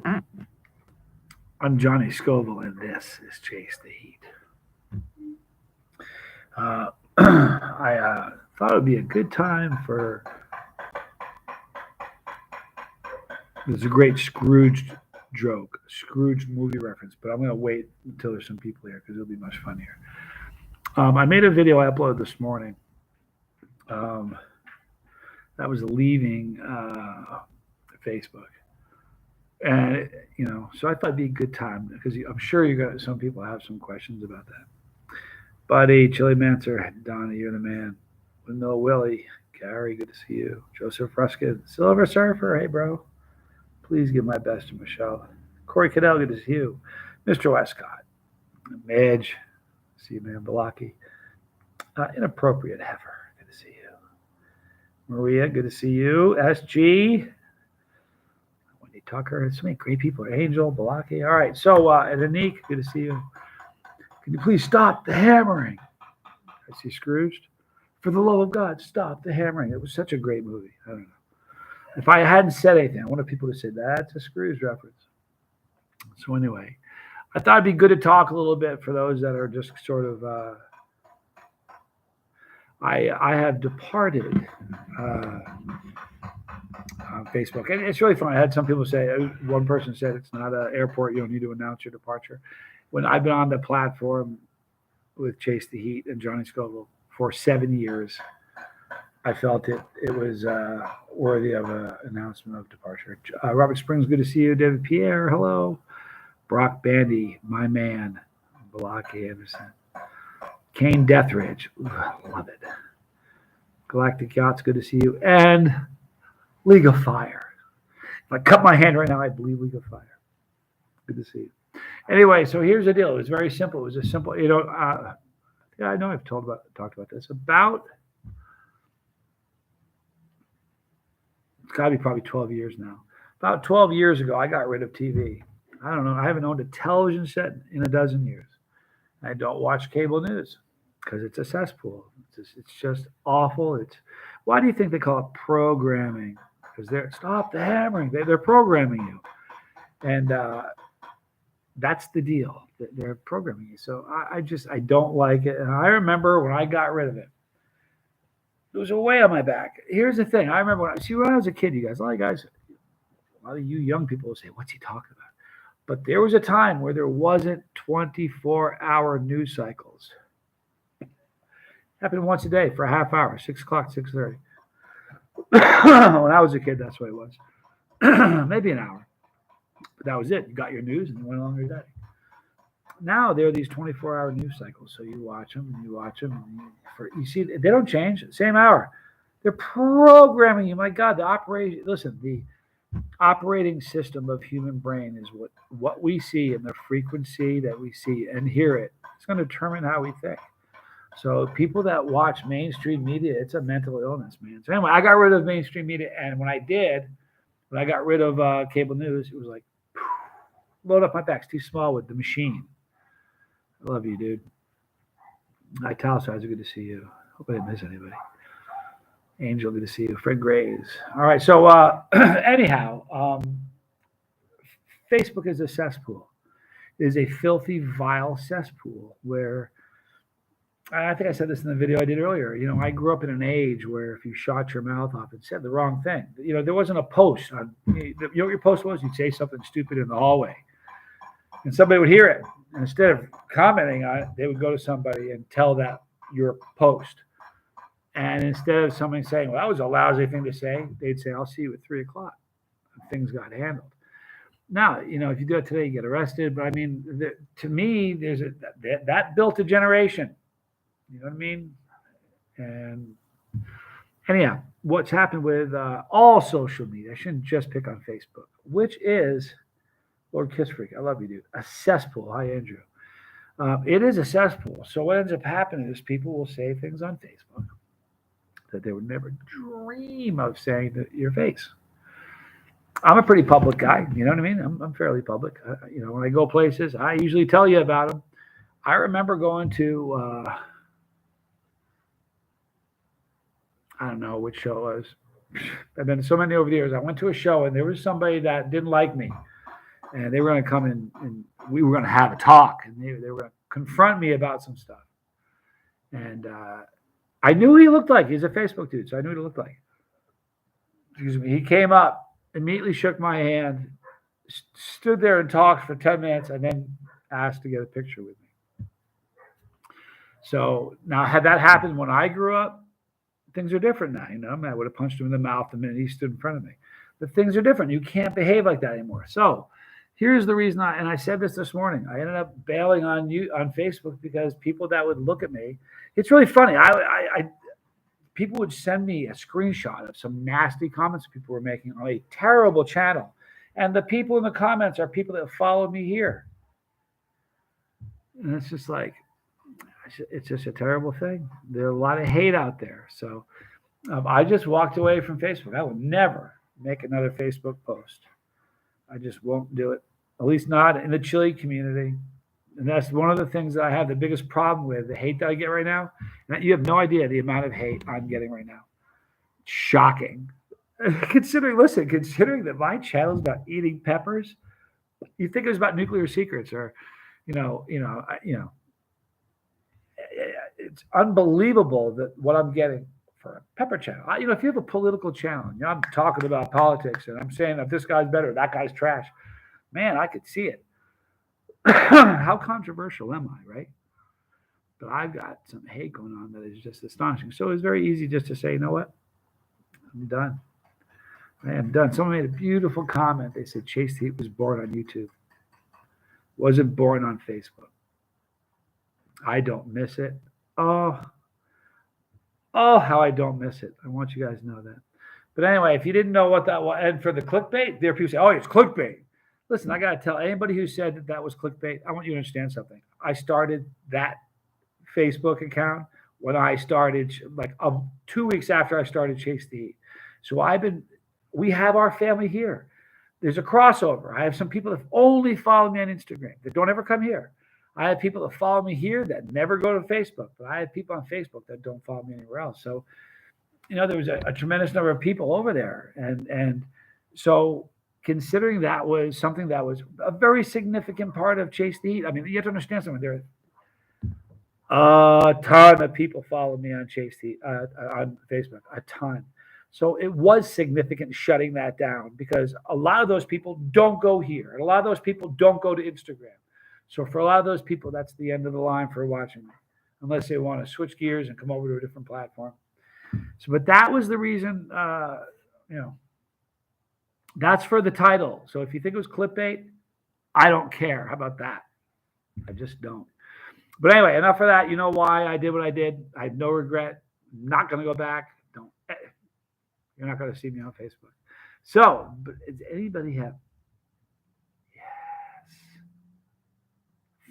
I'm Johnny Scoville, and this is Chase the Heat. I thought it would be a good time for. There's a great Scrooge joke, Scrooge movie reference, but I'm going to wait until there's some people here because it'll be much funnier. I made a video I uploaded this morning um, that was leaving Facebook. And, so I thought it'd be a good time because I'm sure you got some people have some questions about that. Buddy, Chili Mancer, Donna, you're the man. Windmill Willie, Gary, good to see you. Joseph Ruskin, Silver Surfer, hey bro. Please give my best to Michelle. Corey Cadell, good to see you. Mr. Westcott, Midge, see you, man. Balaki, Inappropriate Heifer, good to see you. Maria, good to see you. SG, Wendy Tucker, so many great people. Angel, Balaki, all right. So, and Anik, good to see you. Can you please stop the hammering? I see Scrooged. For the love of God, stop the hammering. It was such a great movie. I don't know. If I hadn't said anything, I wanted people to say that's a Scrooge reference. So anyway, I thought it'd be good to talk a little bit for those that are just sort of. I have departed on Facebook, and it's really fun. I had some people say, one person said it's not an airport; you don't need to announce your departure. When I've been on the platform with Chase the Heat and Johnny Scoville for 7 years, I felt it was worthy of an announcement of departure. Robert Springs, good to see you. David Pierre, hello. Brock Bandy, my man. Balaki Anderson. Kane Deathridge, love it. Galactic Yachts, good to see you. And League of Fire. If I cut my hand right now, I believe League of Fire. Good to see you. Anyway, so here's the deal. It was very simple. It was a simple, I know I've talked about this. It's got to be probably 12 years now. About 12 years ago, I got rid of TV. I don't know. I haven't owned a television set in a dozen years. I don't watch cable news because it's a cesspool. It's just awful. Why do you think they call it programming? Because stop the hammering. They're programming you, and that's the deal. They're programming you. So I don't like it. And I remember when I got rid of it, there was a weight on my back. Here's the thing. I remember when I was a kid, you guys, a lot of you young people will say, what's he talking about? But there was a time where there wasn't 24-hour news cycles. Happened once a day for a half hour, 6 o'clock, 6:30. When I was a kid, that's what it was. Maybe an hour. But that was it. You got your news and you went along your day. Now there are these 24-hour news cycles. So you watch them and you watch them. And you see, they don't change. Same hour. They're programming you. My God, the operating system of human brain is what we see and the frequency that we see and hear it. It's going to determine how we think. So people that watch mainstream media, it's a mental illness, man. So anyway, I got rid of mainstream media, and when I got rid of cable news, it was like load up my back. Steve Smallwood, The Machine. I love you, dude. Italicizer, good to see you. Hope I didn't miss anybody. Angel, good to see you. Fred Graves. All right, so anyhow, Facebook is a cesspool. It is a filthy, vile cesspool where I think I said this in the video I did earlier. I grew up in an age where if you shot your mouth off and said the wrong thing, there wasn't a post. You know what your post was? You'd say something stupid in the hallway, and somebody would hear it. And instead of commenting on it, they would go to somebody and tell that your post. And instead of somebody saying, well, that was a lousy thing to say, they'd say, I'll see you at 3 o'clock. And things got handled. Now, if you do it today, you get arrested. But I mean, to me, that built a generation. You know what I mean? And anyhow, what's happened with all social media, I shouldn't just pick on Facebook, which is, Lord Kiss Freak, I love you, dude, a cesspool. Hi, Andrew. It is a cesspool. So what ends up happening is people will say things on Facebook that they would never dream of saying to your face. I'm a pretty public guy. You know what I mean? I'm fairly public. When I go places, I usually tell you about them. I remember going to, I don't know which show it was. I've been to so many over the years. I went to a show and there was somebody that didn't like me. and they were going to come in and we were going to have a talk, and they were going to confront me about some stuff. And I knew he looked like, he's a Facebook dude, so I knew what he looked like. Excuse me. He came up, immediately shook my hand, stood there and talked for 10 minutes, and then asked to get a picture with me. So now, had that happened when I grew up, things are different now. You know, I mean, I would have punched him in the mouth the minute he stood in front of me. But things are different. You can't behave like that anymore. So here's the reason and I said this morning, I ended up bailing on Facebook because people that would look at me, it's really funny. People would send me a screenshot of some nasty comments people were making on a terrible channel. And the people in the comments are people that follow me here. And it's just like, it's just a terrible thing. There's a lot of hate out there. So I just walked away from Facebook. I will never make another Facebook post. I just won't do it, at least not in the chili community. And that's one of the things that I have the biggest problem with, the hate that I get right now. And you have no idea the amount of hate I'm getting right now. Shocking. Considering that my channel is about eating peppers, you think it was about nuclear secrets or, it's unbelievable that what I'm getting for a pepper channel. If you have a political channel, I'm talking about politics and I'm saying that this guy's better, that guy's trash, man, I could see it. How controversial am I, right? But I've got some hate going on that is just astonishing. So it's very easy just to say, you know what? I'm done. I am done. Someone made a beautiful comment. They said Chase the Heat was born on YouTube. Wasn't born on Facebook. I don't miss it. Oh, how I don't miss it. I want you guys to know that. But anyway, if you didn't know what that was, and for the clickbait, there are people say, oh, it's clickbait. Listen, I got to tell anybody who said that was clickbait, I want you to understand something. I started that Facebook account when I started, 2 weeks after I started Chase the Heat. So we have our family here. There's a crossover. I have some people that only follow me on Instagram that don't ever come here. I have people that follow me here that never go to Facebook, but I have people on Facebook that don't follow me anywhere else. So, there was a tremendous number of people over there. And so considering that was something that was a very significant part of Chase the Heat, I mean, you have to understand something. There are a ton of people follow me on Chase the Heat, on Facebook, a ton. So it was significant shutting that down because a lot of those people don't go here. And a lot of those people don't go to Instagram. So for a lot of those people, that's the end of the line for watching me, unless they want to switch gears and come over to a different platform. So, but that was the reason, that's for the title. So if you think it was clickbait, I don't care. How about that? I just don't. But anyway, enough of that. You know why I did what I did. I have no regret. I'm not going to go back. You're not going to see me on Facebook. So, but does anybody have? Yes.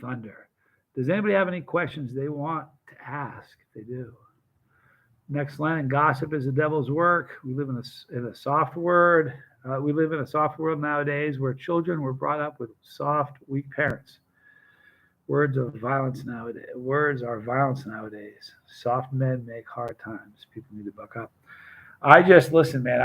Thunder. Does anybody have any questions they want to ask? If they do. Next line, and gossip is the devil's work. We live in a soft world. We live in a soft world nowadays where children were brought up with soft, weak parents. Words are violence nowadays. Nowadays. Soft men make hard times. People need to buck up. Listen, man.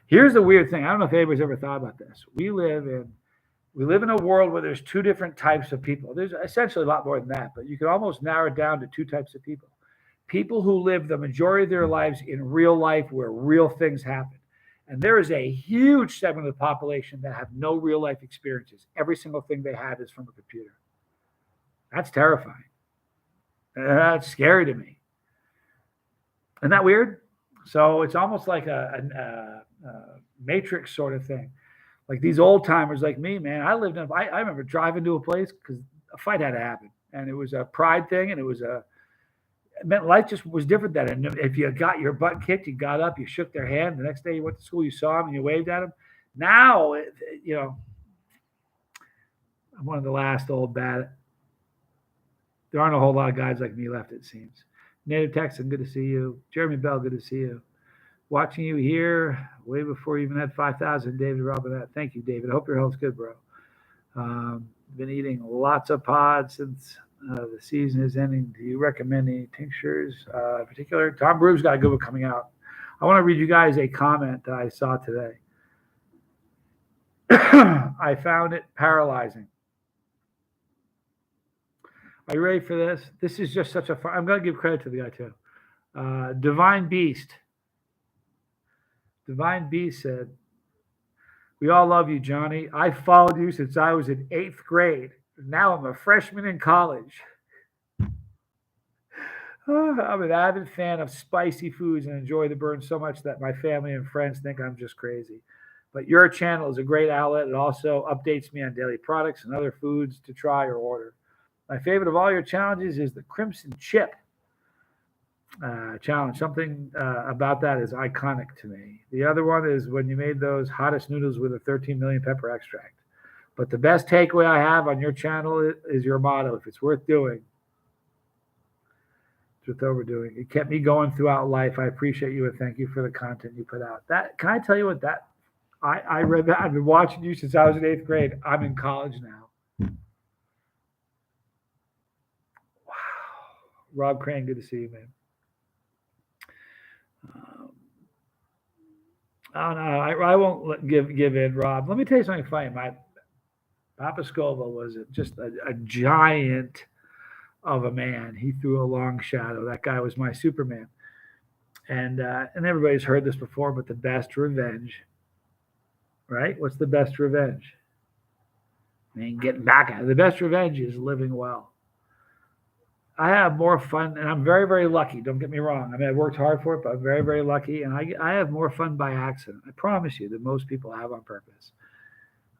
Here's the weird thing. I don't know if anybody's ever thought about this. We live in a world where there's two different types of people. There's essentially a lot more than that, but you can almost narrow it down to two types of people. People who live the majority of their lives in real life where real things happen. And there is a huge segment of the population that have no real life experiences. Every single thing they have is from a computer. That's terrifying. That's scary to me. Isn't that weird? So it's almost like a Matrix sort of thing. Like these old timers like me, man, I remember driving to a place because a fight had to happen. And it was a pride thing. And it meant life just was different then. And if you got your butt kicked, you got up, you shook their hand. The next day you went to school, you saw them and you waved at them. Now, I'm one of the last old bad. There aren't a whole lot of guys like me left, it seems. Native Texan, good to see you. Jeremy Bell, good to see you. Watching you here way before you even had 5,000, David Robinette. Thank you, David. I hope your health's good, bro. Been eating lots of pods since the season is ending. Do you recommend any tinctures in particular? Tom Brew's got a good one coming out. I want to read you guys a comment that I saw today. I found it paralyzing. Are you ready for this? This is just such a fun. I'm going to give credit to the guy too. Divine Beast. Divine Beast said, "We all love you, Johnny. I followed you since I was in 8th grade. Now I'm a freshman in college. I'm an avid fan of spicy foods and enjoy the burn so much that my family and friends think I'm just crazy. But your channel is a great outlet. It also updates me on daily products and other foods to try or order. My favorite of all your challenges is the Crimson Chip challenge. Something about that is iconic to me. The other one is when you made those hottest noodles with a 13 million pepper extract. But the best takeaway I have on your channel is your motto: if it's worth doing, it's worth overdoing. It kept me going throughout life. I appreciate you and thank you for the content you put out. That, can I tell you what that? I read that. I've been watching you since I was in 8th grade. I'm in college now. Wow. Rob Crane, good to see you, man. Oh no, I won't give in, Rob. Let me tell you something funny. My Papa Scoville was just a giant of a man. He threw a long shadow. That guy was my Superman. And everybody's heard this before, but the best revenge, right? What's the best revenge? I mean, getting back at it. The best revenge is living well. I have more fun, and I'm very, very lucky. Don't get me wrong. I mean, I worked hard for it, but I'm very, very lucky, and I have more fun by accident. I promise you that most people have on purpose.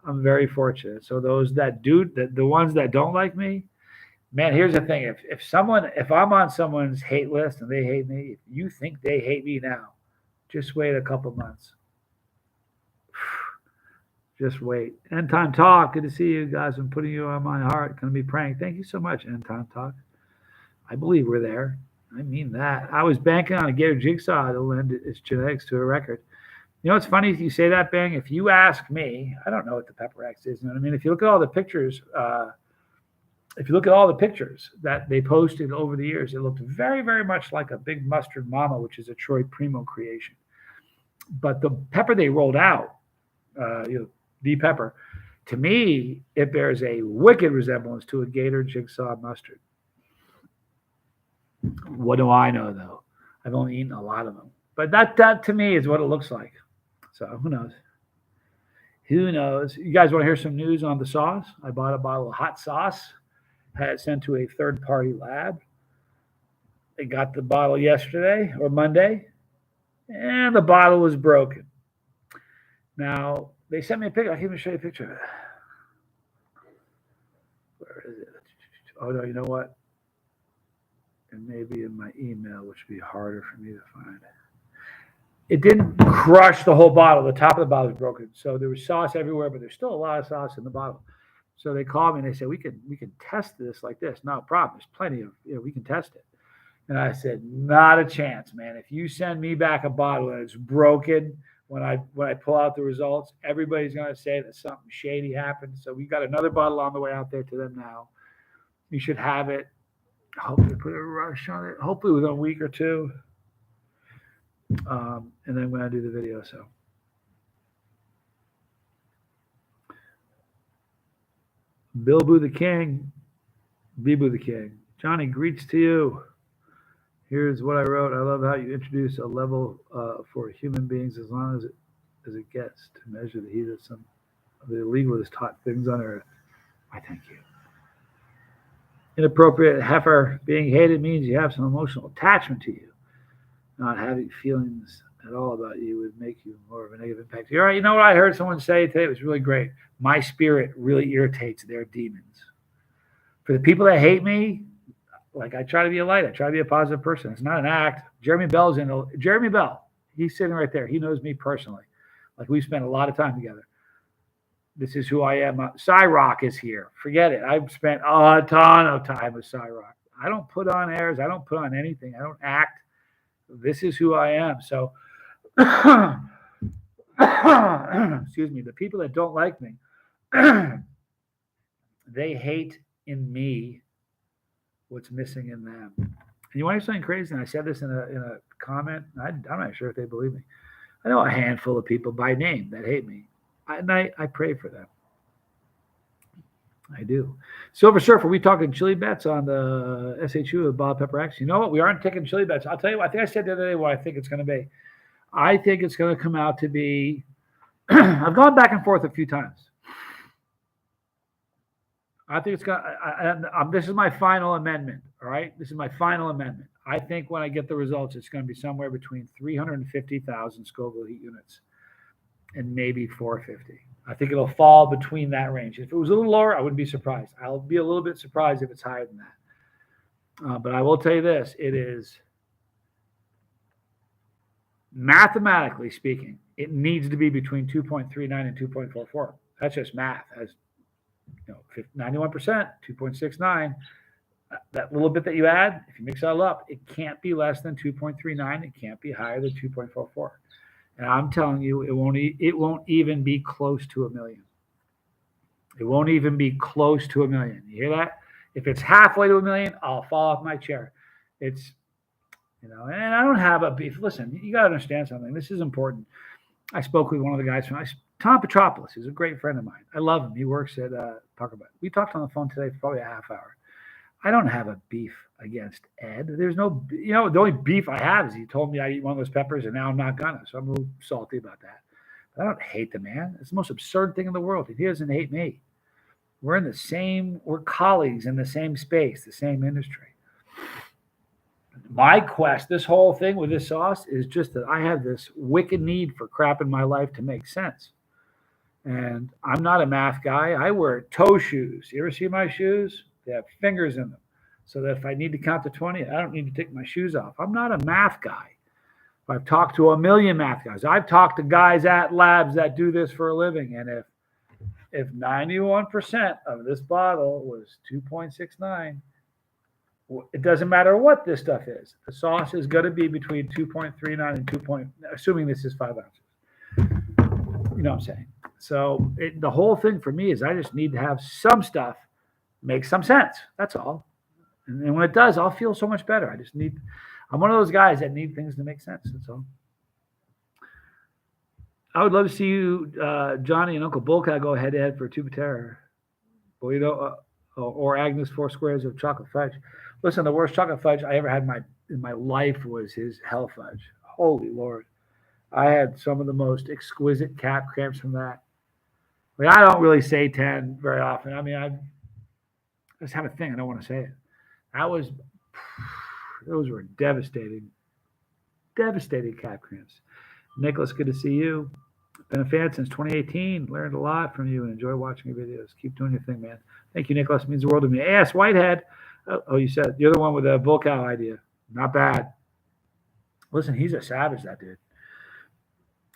I'm very fortunate. So those that do, the ones that don't like me, man, here's the thing. If I'm on someone's hate list and they hate me, if you think they hate me now, just wait a couple months. Just wait. End Time Talk. Good to see you guys. I'm putting you on my heart. Going to be praying. Thank you so much, End Time Talk. I believe we're there. I mean that. I was banking on a Gator Jigsaw to lend its genetics to a record. You know, it's funny you say that, Bang. If you ask me, I don't know what the Pepper X is. You know what I mean? If you look at all the pictures, that they posted over the years, it looked very, very much like a Big Mustard Mama, which is a Troy Primo creation. But the pepper they rolled out, the pepper, to me, it bears a wicked resemblance to a Gator Jigsaw mustard. What do I know, though? I've only eaten a lot of them. But that to me is what it looks like. So who knows? Who knows? You guys want to hear some news on the sauce? I bought a bottle of hot sauce, had it sent to a third-party lab. They got the bottle yesterday or Monday, and the bottle was broken. Now, they sent me a picture. I can't even show you a picture of it. Where is it? Oh, no, you know what? And maybe in my email, which would be harder for me to find. It didn't crush the whole bottle. The top of the bottle was broken. So there was sauce everywhere, but there's still a lot of sauce in the bottle. So they called me and they said, we can test this like this. No problem. There's plenty of, we can test it. And I said, not a chance, man. If you send me back a bottle and it's broken, when I pull out the results, everybody's going to say that something shady happened. So we got another bottle on the way out there to them now. You should have it. Hopefully put a rush on it. Hopefully within a week or two. And then when I do the video, so. Bilbo the King. Bibu the King. Johnny, greets to you. Here's what I wrote. I love how you introduce a level for human beings as long as it gets to measure the heat of some of the legalists taught things on earth. I thank you. Inappropriate heifer being hated means you have some emotional attachment to you. Not having feelings at all about you would make you more of a negative impact. You're right. You know what I heard someone say today? It was really great. My spirit really irritates their demons. For the people that hate me, like I try to be a light. I try to be a positive person. It's not an act. Jeremy Bell, he's sitting right there. He knows me personally. Like we spent a lot of time together. This is who I am. Cyrock is here. Forget it. I've spent a ton of time with Cyrock. I don't put on airs. I don't put on anything. I don't act. This is who I am. So, excuse me, the people that don't like me, they hate in me what's missing in them. And you want to hear something crazy? And I said this in a comment. I'm not sure if they believe me. I know a handful of people by name that hate me. at night I pray for them. I do. Silver Surfer, we talking chili bets on the SHU of Bob Pepper X. You know what? We aren't taking chili bets. I'll tell you what, I think I said the other day what I think it's going to be. I think it's going to come out to be, I've gone back and forth a few times. I think it's going to, this is my final amendment, all right? This is my final amendment. I think when I get the results, it's going to be somewhere between 350,000 Scoville heat units and maybe 450. I think it'll fall between that range. If it was a little lower, I wouldn't be surprised. I'll be a little bit surprised if it's higher than that. But I will tell you this, it is, mathematically speaking, it needs to be between 2.39 and 2.44. That's just math. As 91%, 2.69. That little bit that you add, if you mix that all up, it can't be less than 2.39. It can't be higher than 2.44. And I'm telling you, it won't even be close to 1 million. It won't even be close to 1 million. You hear that? If it's halfway to 1 million, I'll fall off my chair. It's, and I don't have a beef. Listen, you got to understand something. This is important. I spoke with one of the guys from Tom Petropoulos. He's a great friend of mine. I love him. He works at Talk About. We talked on the phone today for probably a half hour. I don't have a beef against Ed. There's no, the only beef I have is he told me I eat one of those peppers and now I'm not gonna. So I'm a little salty about that. But I don't hate the man. It's the most absurd thing in the world. He doesn't hate me. We're colleagues in the same space, the same industry. My quest, this whole thing with this sauce is just that I have this wicked need for crap in my life to make sense. And I'm not a math guy. I wear toe shoes. You ever see my shoes? They have fingers in them. So that if I need to count to 20, I don't need to take my shoes off. I'm not a math guy. I've talked to a million math guys. I've talked to guys at labs that do this for a living. And if 91% of this bottle was 2.69, it doesn't matter what this stuff is. The sauce is going to be between 2.39 and 2. Assuming this is 5 ounces. You know what I'm saying? So the whole thing for me is I just need to have some stuff make some sense. That's all. And when it does, I'll feel so much better. I'm one of those guys that need things to make sense. That's all. I would love to see you, Johnny and Uncle Bullcat, go head to head for a tube of terror. Or Agnes 4 squares of chocolate fudge. Listen, the worst chocolate fudge I ever had in my life was his hell fudge. Holy Lord. I had some of the most exquisite cap cramps from that. I don't really say 10 very often. I mean, I just have a thing. I don't want to say it. Those were devastating cap cramps. Nicholas, good to see you. Been a fan since 2018. Learned a lot from you and enjoy watching your videos. Keep doing your thing, man. Thank you, Nicholas. It means the world to me. AS Whitehead. Oh, you said the other one with the bull cow idea. Not bad. Listen, he's a savage, that dude.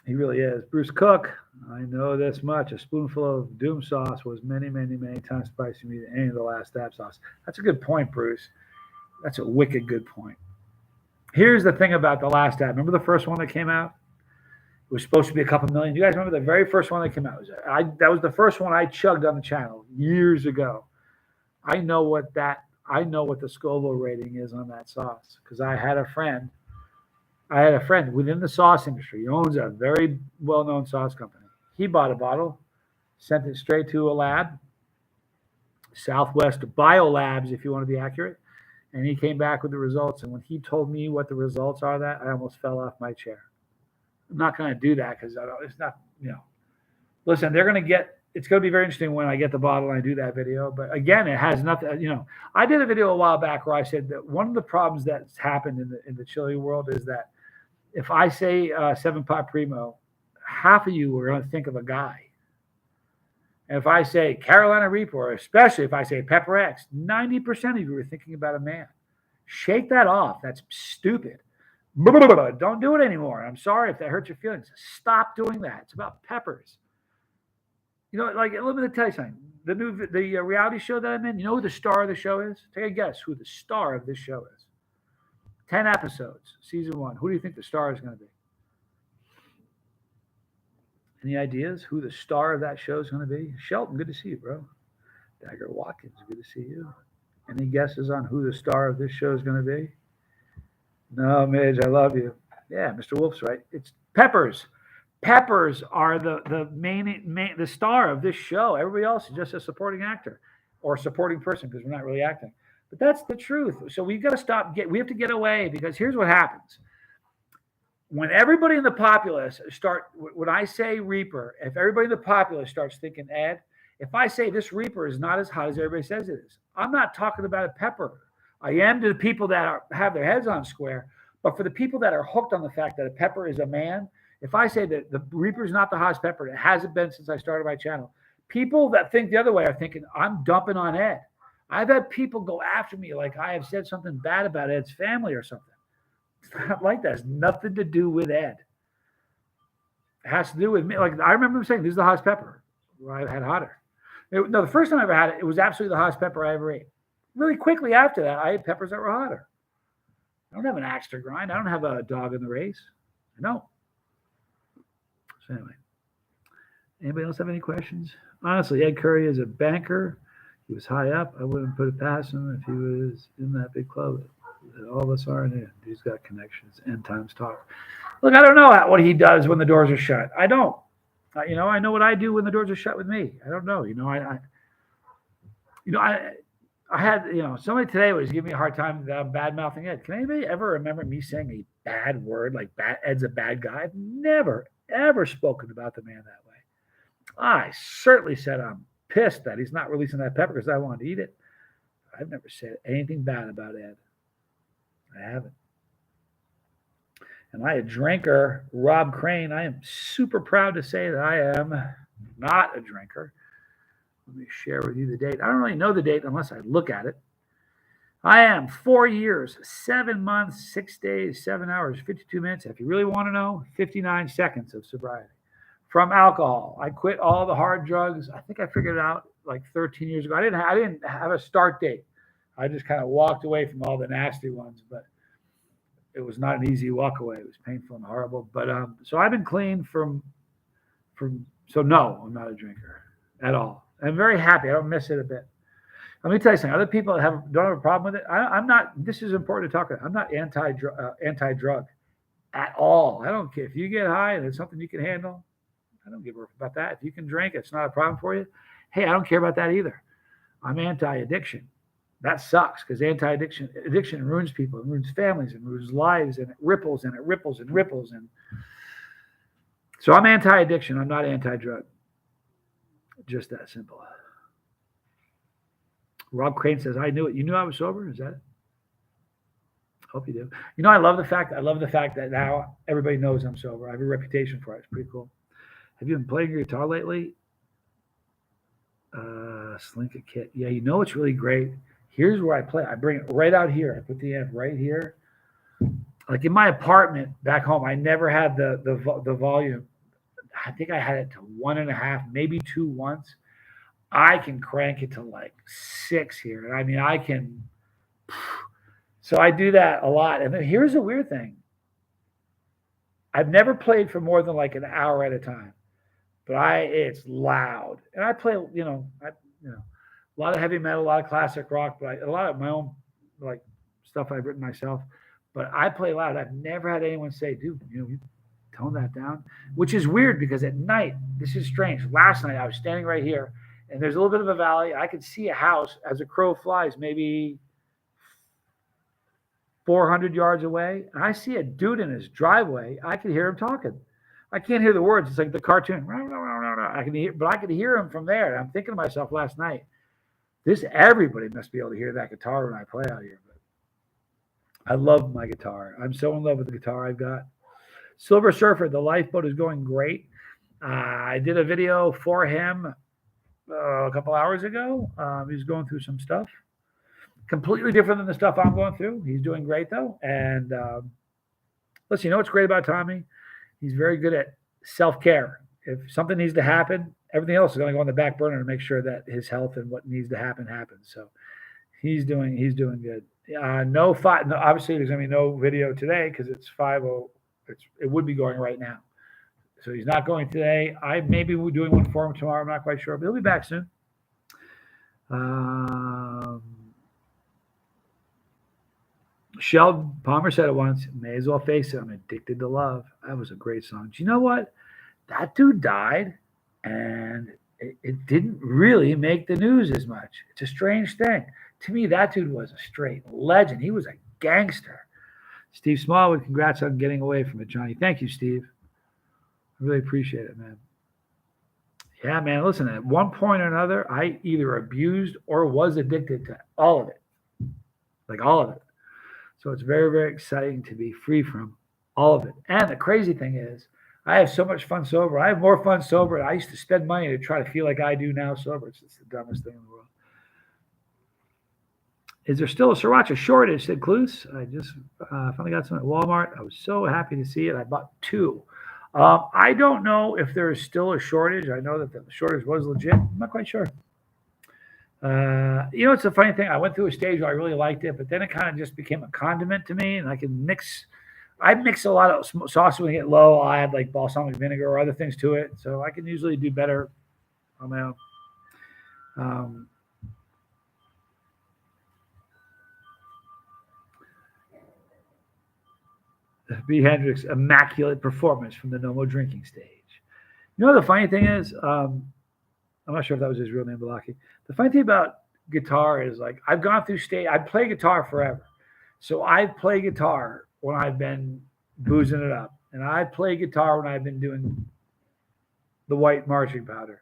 He really is. Bruce Cook, I know this much. A spoonful of Doom sauce was many, many, many times spicier me than any of the last dab sauce. That's a good point, Bruce. That's a wicked good point. Here's the thing about the last dab. Remember the first one that came out? It was supposed to be a couple million. You guys remember the very first one that came out? That was the first one I chugged on the channel years ago. I know what the Scoville rating is on that sauce because I had a friend within the sauce industry. He owns a very well-known sauce company. He bought a bottle, sent it straight to a lab, Southwest Biolabs, if you want to be accurate, and he came back with the results. And when he told me what the results are, I almost fell off my chair. I'm not going to do that because it's not, Listen, it's going to be very interesting when I get the bottle and I do that video. But again, it has nothing, I did a video a while back where I said that one of the problems that's happened in the chili world is that if I say 7-Pot Primo, half of you are going to think of a guy. And if I say Carolina Reaper, or especially if I say Pepper X, 90% of you are thinking about a man. Shake that off. That's stupid. Don't do it anymore. I'm sorry if that hurts your feelings. Stop doing that. It's about peppers. Let me tell you something. The reality show that I'm in, you know who the star of the show is? Take a guess who the star of this show is. 10 episodes, season 1. Who do you think the star is going to be? Any ideas who the star of that show is going to be? Shelton, good to see you, bro. Dagger Watkins, good to see you. Any guesses on who the star of this show is going to be? No, Midge, I love you. Yeah, Mr. Wolf's right. It's peppers. Peppers are the main the star of this show. Everybody else is just a supporting actor or supporting person because we're not really acting. But that's the truth. So we've got to stop. We have to get away because here's what happens. When everybody in the populace when I say Reaper, if everybody in the populace starts thinking Ed, if I say this Reaper is not as hot as everybody says it is, I'm not talking about a pepper. I am to the people that have their heads on square, but for the people that are hooked on the fact that a pepper is a man, if I say that the Reaper is not the hottest pepper, it hasn't been since I started my channel. People that think the other way are thinking I'm dumping on Ed. I've had people go after me like I have said something bad about Ed's family or something. It's not like that. It's nothing to do with Ed. It has to do with me. Like I remember him saying, "This is the hottest pepper." Well, I had hotter. The first time I ever had it, it was absolutely the hottest pepper I ever ate. Really quickly after that, I ate peppers that were hotter. I don't have an axe to grind. I don't have a dog in the race. I don't. So anyway, anybody else have any questions? Honestly, Ed Curry is a banker. He was high up. I wouldn't put it past him if he was in that big club. All of us are in it. He's got connections. End times talk. Look, I don't know what he does when the doors are shut. I don't. I know what I do when the doors are shut with me. I don't know. I had, somebody today was giving me a hard time that I'm bad mouthing Ed. Can anybody ever remember me saying a bad word like Ed's a bad guy? I've never, ever spoken about the man that way. I certainly said I'm pissed that he's not releasing that pepper because I wanted to eat it. I've never said anything bad about Ed. I haven't. And I, a drinker, Rob Crane, I am super proud to say that I am not a drinker. Let me share with you the date. I don't really know the date unless I look at it. I am 4 years, 7 months, 6 days, 7 hours, 52 minutes. If you really want to know, 59 seconds of sobriety from alcohol. I quit all the hard drugs. I think I figured it out like 13 years ago. I didn't have a start date. I just kind of walked away from all the nasty ones, but it was not an easy walk away. It was painful and horrible. But so I've been clean so no, I'm not a drinker at all. I'm very happy. I don't miss it a bit. Let me tell you something. Other people don't have a problem with it. I'm not. This is important to talk about. I'm not anti-drug at all. I don't care if you get high and it's something you can handle. I don't give a rip about that. If you can drink, it's not a problem for you. Hey, I don't care about that either. I'm anti-addiction. That sucks because addiction ruins people, it ruins families, and ruins lives, and it ripples and it ripples and ripples. And so I'm anti-addiction. I'm not anti-drug. Just that simple. Rob Crane says, "I knew it. You knew I was sober? Is that it?" Hope you do. I love the fact that now everybody knows I'm sober. I have a reputation for it. It's pretty cool. Have you been playing your guitar lately? Slinky Kit. Yeah, it's really great. Here's where I play. I bring it right out here. I put the amp right here. Like in my apartment back home, I never had the volume. I think I had it to 1.5, maybe 2 once. I can crank it to like 6 here. I mean, I can. So I do that a lot. And then here's the weird thing. I've never played for more than like an hour at a time, but it's loud. And I play, a lot of heavy metal, a lot of classic rock, but a lot of my own like stuff I've written myself. But I play loud. I've never had anyone say, "Dude, you tone that down," which is weird because at night, this is strange. Last night I was standing right here, and there's a little bit of a valley. I could see a house as a crow flies, maybe 400 yards away, and I see a dude in his driveway. I could hear him talking. I can't hear the words. It's like the cartoon. I can hear, but I could hear him from there. And I'm thinking to myself last night, everybody must be able to hear that guitar when I play out here. But I love my guitar. I'm so in love with the guitar I've got. Silver Surfer, the lifeboat is going great. I did a video for him a couple hours ago. He's going through some stuff. Completely different than the stuff I'm going through. He's doing great, though. And listen, what's great about Tommy? He's very good at self-care. If something needs to happen, everything else is going to go on the back burner to make sure that his health and what needs to happen happens. So he's doing good. No, obviously there's going to be no video today because it's 5:00. It would be going right now. So he's not going today. I maybe we're doing one for him tomorrow. I'm not quite sure, but he'll be back soon. Sheldon Palmer said it once, may as well face it, I'm addicted to love. That was a great song. Do you know what? that dude died, and it didn't really make the news as much. It's a strange thing. To me, that dude was a straight legend. He was a gangster. Steve Smallwood, congrats on getting away from it, Johnny. Thank you, Steve. I really appreciate it, man. Yeah, man, listen, at one point or another, I either abused or was addicted to all of it. Like all of it. So it's very, very exciting to be free from all of it. And the crazy thing is, I have so much fun sober. I have more fun sober. I used to spend money to try to feel like I do now sober. It's the dumbest thing in the world. Is there still a sriracha shortage? Said Cluse. I just finally got some at Walmart. I was so happy to see it. I bought 2. I don't know if there is still a shortage. I know that the shortage was legit. I'm not quite sure. It's a funny thing. I went through a stage where I really liked it, but then it kind of just became a condiment to me, and I mix a lot of sauce when I get low. I add like balsamic vinegar or other things to it, so I can usually do better on my own. B. Hendricks, immaculate performance from the no more drinking stage. You know, the funny thing is, I'm not sure if that was his real name, Balaki. The funny thing about guitar is, like, I've gone through stage. I play guitar forever. So I've played guitar when I've been boozing it up. And I play guitar when I've been doing the white marching powder.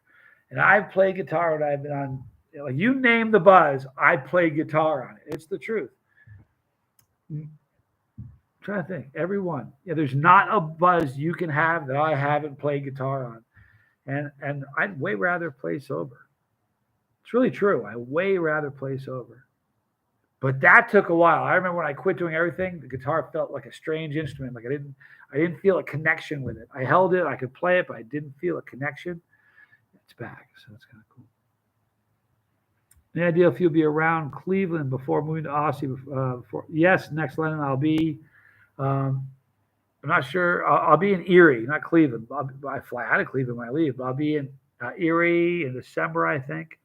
And I've played guitar when I've been on, like, you name the buzz, I play guitar on it. It's the truth. I'm trying to think. Everyone. Yeah, there's not a buzz you can have that I haven't played guitar on. And I'd way rather play sober. It's really true. I way rather play sober. But that took a while. I remember when I quit doing everything, the guitar felt like a strange instrument. Like I didn't feel a connection with it. I held it, I could play it, but I didn't feel a connection. It's back, so it's kind of cool. Any idea if you'll be around Cleveland before moving to Aussie? Yes, next London I'll be. I'm not sure. I'll be in Erie, not Cleveland. I fly out of Cleveland when I leave. But I'll be in Erie in December, I think.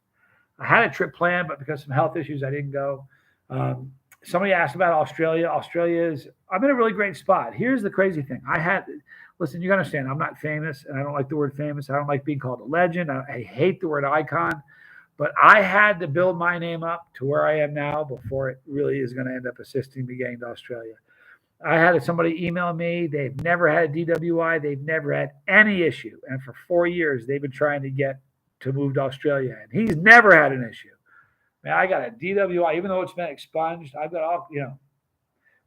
I had a trip planned, but because of some health issues, I didn't go. Somebody asked about Australia. I'm in a really great spot. Here's the crazy thing. Listen, you understand, I'm not famous, and I don't like the word famous. I don't like being called a legend. I hate the word icon. But I had to build my name up to where I am now before it really is going to end up assisting me getting to Australia. I had somebody email me. They've never had a DWI. They've never had any issue. And for 4 years, they've been trying to get to move to Australia. And he's never had an issue. Man, I got a DWI, even though it's been expunged. I've got all,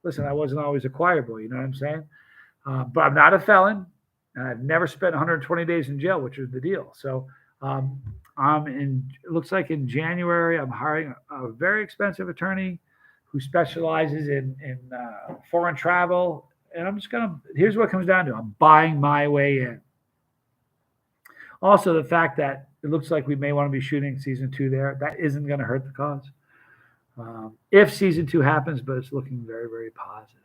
listen, I wasn't always a choir boy, you know what I'm saying? But I'm not a felon. And I've never spent 120 days in jail, which is the deal. So it looks like in January, I'm hiring a very expensive attorney who specializes in foreign travel. And here's what it comes down to. I'm buying my way in. Also, the fact that it looks like we may want to be shooting season 2 there, that isn't going to hurt the cause. If season 2 happens, but it's looking very, very positive.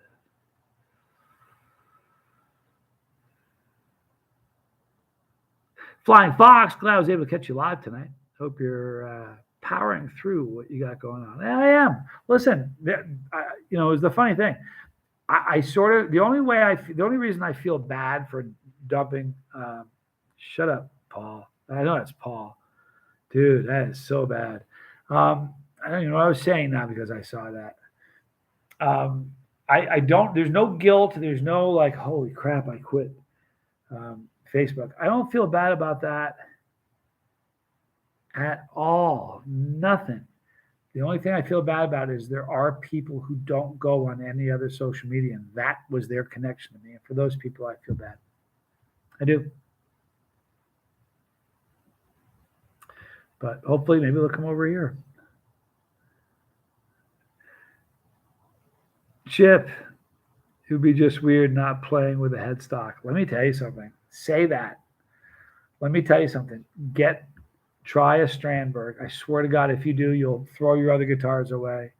Flying Fox, glad I was able to catch you live tonight. Hope you're powering through what you got going on. I am. Listen, it's the funny thing. The only reason I feel bad for dumping. Shut up, Paul. I know it's Paul. Dude, that is so bad. I don't even know what I was saying now because I saw that. I don't. There's no guilt. There's no like, holy crap, I quit Facebook. I don't feel bad about that at all. Nothing. The only thing I feel bad about is there are people who don't go on any other social media, and that was their connection to me. And for those people, I feel bad. I do. But hopefully, maybe they'll come over here. Chip, it would be just weird not playing with a headstock. Let me tell you something. Say that. Let me tell you something. Try a Strandberg. I swear to God, if you do, you'll throw your other guitars away.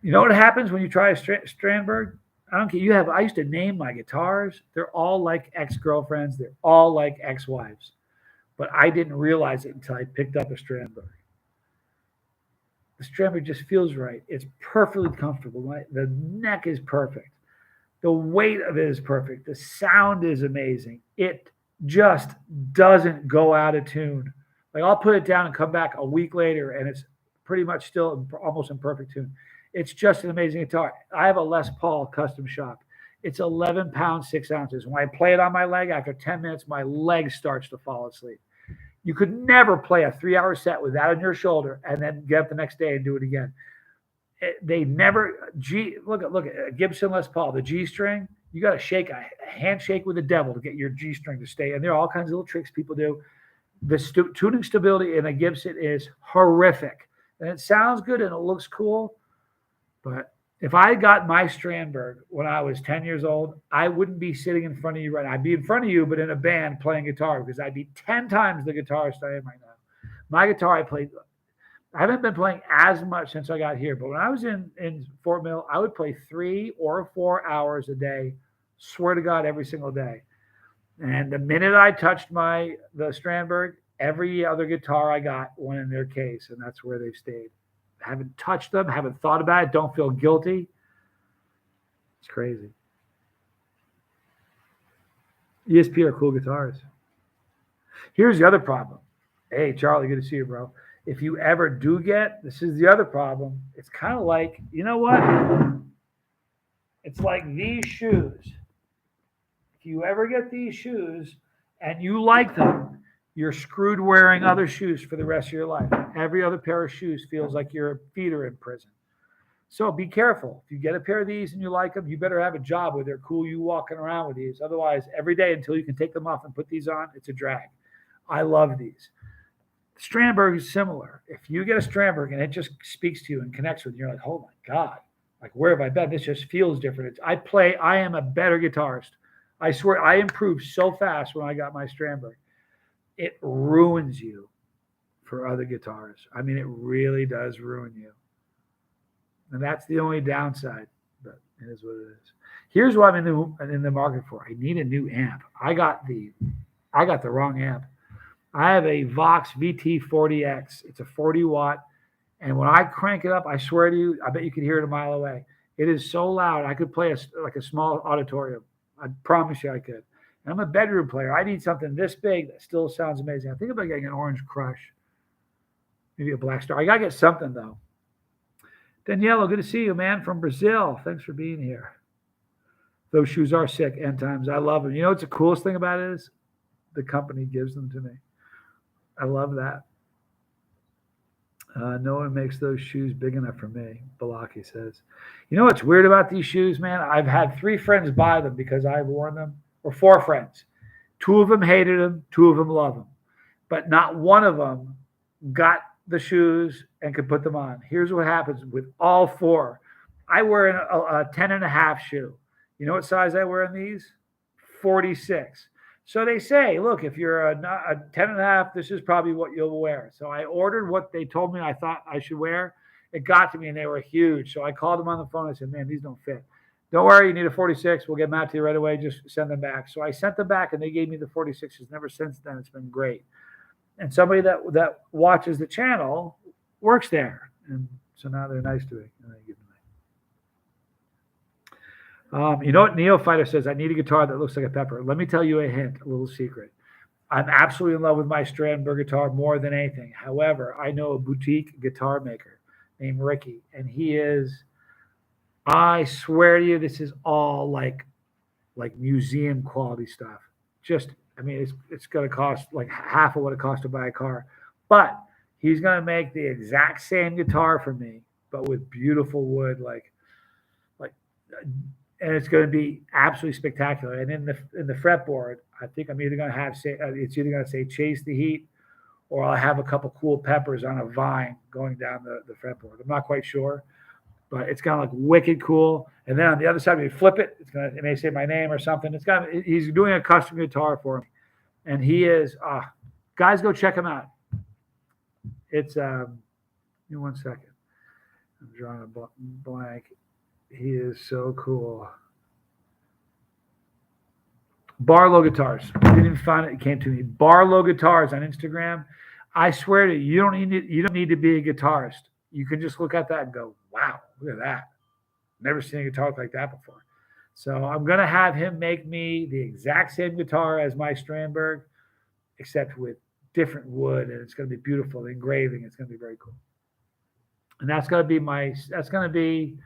You know what happens when you try a Strandberg? I don't care. I used to name my guitars. They're all like ex-girlfriends. They're all like ex-wives. But I didn't realize it until I picked up a Strandberg. The Strandberg just feels right. It's perfectly comfortable. The neck is perfect. The weight of it is perfect. The sound is amazing. It just doesn't go out of tune. Like I'll put it down and come back a week later, and it's pretty much still almost in perfect tune. It's just an amazing guitar. I have a Les Paul custom shop. It's 11 pounds 6 ounces. When I play it on my leg, after 10 minutes, my leg starts to fall asleep. You could never play a 3 hour set with that on your shoulder and then get up the next day and do it again. They never look at Gibson Les Paul, the G string. You got to shake a handshake with the devil to get your G string to stay. And there are all kinds of little tricks people do. The tuning stability in a Gibson is horrific, and it sounds good and it looks cool. But if I got my Strandberg when I was 10 years old, I wouldn't be sitting in front of you right now. I'd be in front of you, but in a band playing guitar because I'd be 10 times the guitarist I am right now. My guitar I haven't been playing as much since I got here, but when I was in Fort Mill, I would play 3 or 4 hours a day, swear to God, every single day. And the minute I touched the Strandberg, every other guitar I got went in their case, and that's where they've stayed. Haven't touched them, haven't thought about it, don't feel guilty. It's crazy. ESP are cool guitars. Here's the other problem. Hey, Charlie, good to see you, bro. If you ever do this is the other problem. It's kind of like, you know what? It's like these shoes. If you ever get these shoes and you like them, you're screwed wearing other shoes for the rest of your life. Every other pair of shoes feels like your feet are in prison. So be careful. If you get a pair of these and you like them, you better have a job where they're cool you walking around with these. Otherwise, every day until you can take them off and put these on, it's a drag. I love these. Strandberg is similar. If you get a Strandberg and it just speaks to you and connects with you, you're like, oh my God, like where have I been? This just feels different. I am a better guitarist. I swear I improved so fast when I got my Strandberg. It ruins you for other guitars. I mean, it really does ruin you. And that's the only downside, but it is what it is. Here's what I'm in the market for. I need a new amp. I got the wrong amp. I have a Vox VT40X. It's a 40 watt. And when I crank it up, I swear to you, I bet you can hear it a mile away. It is so loud. I could play like a small auditorium. I promise you I could. And I'm a bedroom player. I need something this big that still sounds amazing. I think about getting an Orange Crush. Maybe a Black Star. I got to get something, though. Daniela, good to see you, man, from Brazil. Thanks for being here. Those shoes are sick, end times. I love them. You know what's the coolest thing about it is? The company gives them to me. I love that. No one makes those shoes big enough for me, Balaki says. You know what's weird about these shoes, man? I've had 3 friends buy them because I've worn them, or 4 friends. 2 of them hated them, 2 of them love them. But not one of them got the shoes and could put them on. Here's what happens with all 4. I wear a 10.5 shoe. You know what size I wear in these? 46. So they say, look, if you're a 10.5, this is probably what you'll wear. So I ordered what they told me I thought I should wear. It got to me and they were huge. So I called them on the phone. I said, man, these don't fit. Don't worry, you need a 46. We'll get them out to you right away. Just send them back. So I sent them back and they gave me the 46s. Never since then, it's been great. And somebody that watches the channel works there. And so now they're nice to me. And they give them. You know what Neophyter says? I need a guitar that looks like a pepper. Let me tell you a hint, a little secret. I'm absolutely in love with my Strandberg guitar more than anything. However, I know a boutique guitar maker named Ricky, and he is, I swear to you, this is all like museum quality stuff. Just, I mean, it's going to cost like half of what it costs to buy a car. But he's going to make the exact same guitar for me, but with beautiful wood, and it's going to be absolutely spectacular. And in the fretboard, I think I'm either going to have it's either going to say "Chase the Heat," or I'll have a couple cool peppers on a vine going down the fretboard. I'm not quite sure, but it's kind of like wicked cool. And then on the other side, when you flip it, it may say my name or something. He's doing a custom guitar for me, and he is. Guys, go check him out. It's give me 1 second. I'm drawing a blank. He is so cool. Barlow Guitars. I didn't even find it. It came to me. Barlow Guitars on Instagram. I swear to you, you don't need to be a guitarist. You can just look at that and go, wow, look at that. Never seen a guitar like that before. So I'm going to have him make me the exact same guitar as my Strandberg, except with different wood, and it's going to be beautiful. The engraving, it's going to be very cool. And that's going to be